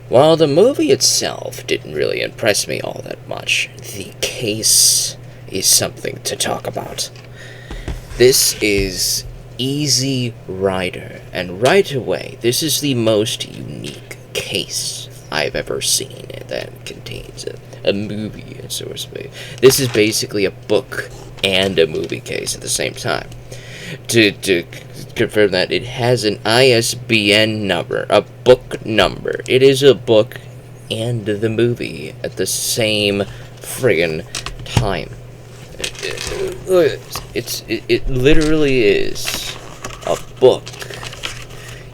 While the movie itself didn't really impress me all that much, the case is something to talk about. This is Easy Rider, and right away, this is the most unique case I've ever seen that contains a movie, so to speak. This is basically a book and a movie case at the same time. To confirm that, it has an ISBN number, a book number. It is a book and the movie at the same friggin' time. It literally is a book.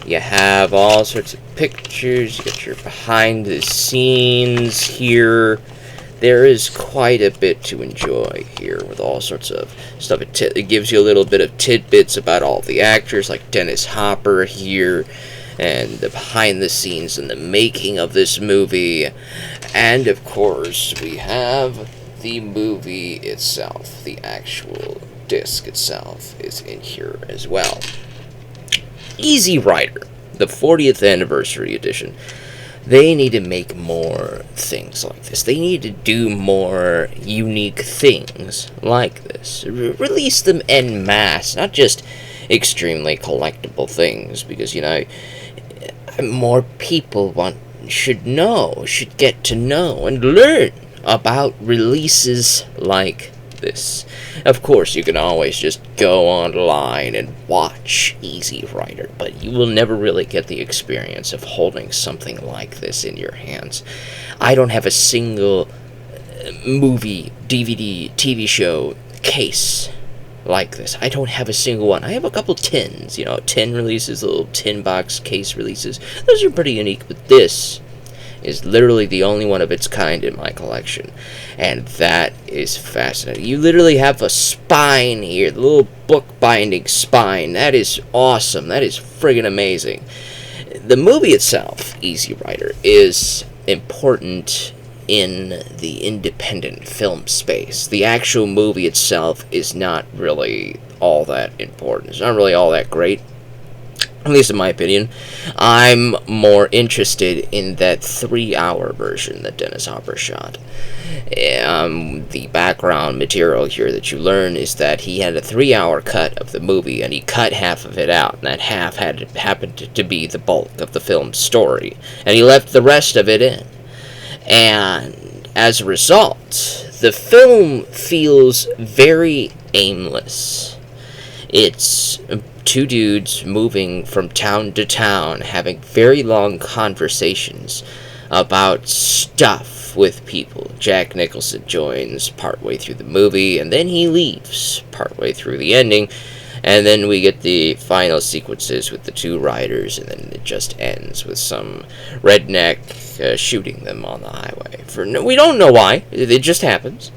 You have all sorts of pictures, you got your behind the scenes here. There is quite a bit to enjoy here with all sorts of stuff. It gives you a little bit of tidbits about all the actors, like Dennis Hopper here, and the behind the scenes and the making of this movie. And of course, we have the movie itself. The actual disc itself is in here as well. Easy Rider, the 40th anniversary edition. They need to make more things like this. They need to do more unique things like this. Release them en masse, not just extremely collectible things, because, more people should get to know and learn about releases like this. Of course, you can always just go online and watch Easy Rider, but you will never really get the experience of holding something like this in your hands. I don't have a single movie, DVD, TV show case like this. I don't have a single one. I have a couple tins, 10 releases, little tin box case releases. Those are pretty unique, but this is literally the only one of its kind in my collection, and that is fascinating. You literally have a spine here, the little book binding spine. That is awesome. That is friggin' amazing. The movie itself, Easy Rider, is important in the independent film space. The actual movie itself is not really all that important. It's not really all that great. At least in my opinion. I'm more interested in that 3-hour version that Dennis Hopper shot. The background material here that you learn is that he had a 3-hour cut of the movie, and he cut half of it out, and that half happened to be the bulk of the film's story, and he left the rest of it in. And as a result, the film feels very aimless. It's two dudes moving from town to town, having very long conversations about stuff with people. Jack Nicholson joins partway through the movie, and then he leaves partway through the ending, and then we get the final sequences with the two riders, and then it just ends with some redneck shooting them on the highway. We don't know why. It just happens.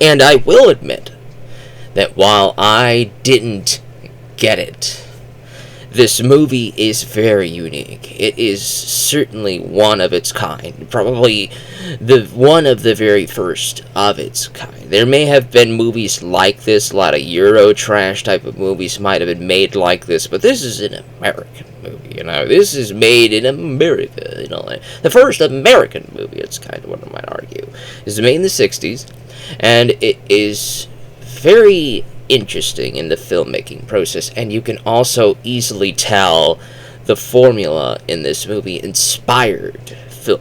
And I will admit that while I didn't get it, this movie is very unique. It is certainly one of its kind. Probably one of the very first of its kind. There may have been movies like this. A lot of Euro trash type of movies might have been made like this, but this is an American movie, This is made in America, The first American movie, it's kind of what I might argue. This is made in the 60s, and it is very interesting in the filmmaking process, and you can also easily tell the formula in this movie inspired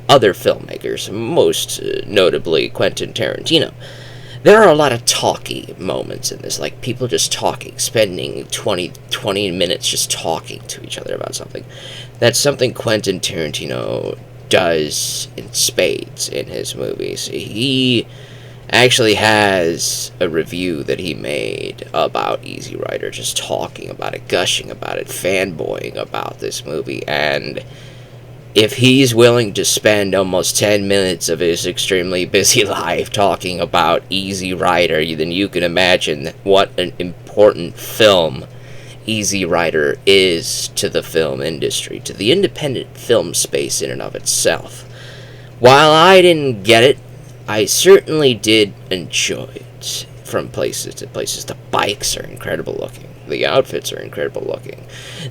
other filmmakers, most notably Quentin Tarantino. There are a lot of talky moments in this, like people just talking, spending 20 minutes just talking to each other about something. That's something Quentin Tarantino does in spades in his movies. He actually has a review that he made about Easy Rider, just talking about it, gushing about it, fanboying about this movie, and if he's willing to spend almost 10 minutes of his extremely busy life talking about Easy Rider, then you can imagine what an important film Easy Rider is to the film industry, to the independent film space in and of itself. While I didn't get it, I certainly did enjoy it from places to places. The bikes are incredible looking. The outfits are incredible looking.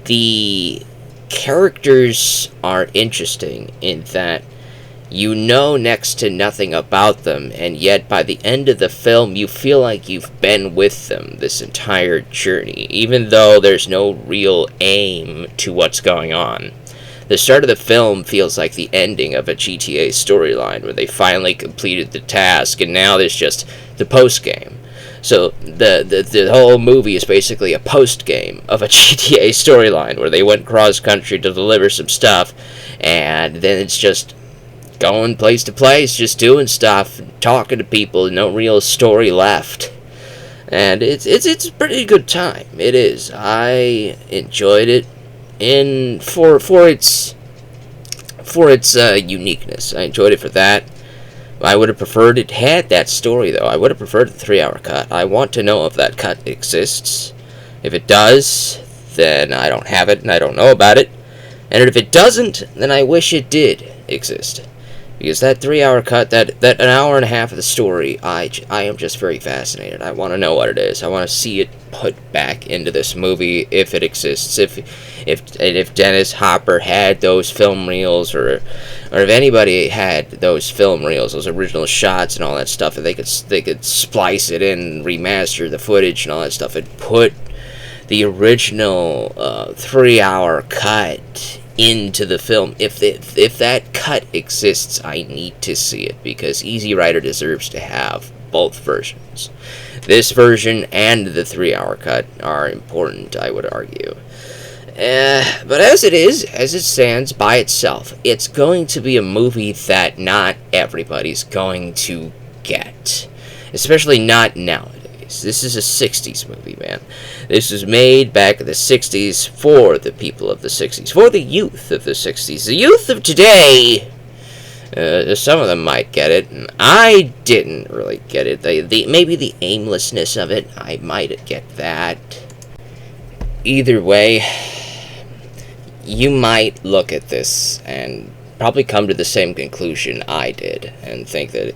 The characters are interesting in that you know next to nothing about them, and yet by the end of the film you feel like you've been with them this entire journey, even though there's no real aim to what's going on. The start of the film feels like the ending of a GTA storyline, where they finally completed the task, and now there's just the post-game. So the whole movie is basically a post-game of a GTA storyline, where they went cross-country to deliver some stuff, and then it's just going place to place, just doing stuff, talking to people, no real story left. And it's a pretty good time. It is. I enjoyed it for its uniqueness. I enjoyed it for that. I would have preferred it had that story, though. I would have preferred the 3-hour cut. I want to know if that cut exists. If it does, then I don't have it and I don't know about it. And if it doesn't, then I wish it did exist. Because that 3-hour cut, that an hour and a half of the story, I am just very fascinated. I want to know what it is. I want to see it put back into this movie if it exists. If Dennis Hopper had those film reels, or if anybody had those film reels, those original shots and all that stuff, and they could splice it in, remaster the footage and all that stuff, and put the original 3-hour cut into the film. If that cut exists, I need to see it, because Easy Rider deserves to have both versions. This version and the 3-hour cut are important, I would argue. But as it stands by itself, it's going to be a movie that not everybody's going to get, especially not nowadays. This is a 60s movie, man. This was made back in the 60s for the people of the 60s, for the youth of the 60s. The youth of today, some of them might get it, and I didn't really get it. Maybe the aimlessness of it, I might get that. Either way, you might look at this and probably come to the same conclusion I did, and think that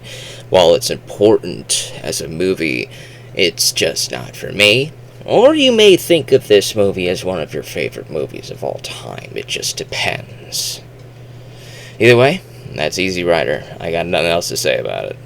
while it's important as a movie, it's just not for me. Or you may think of this movie as one of your favorite movies of all time. It just depends. Either way, that's Easy Rider. I got nothing else to say about it.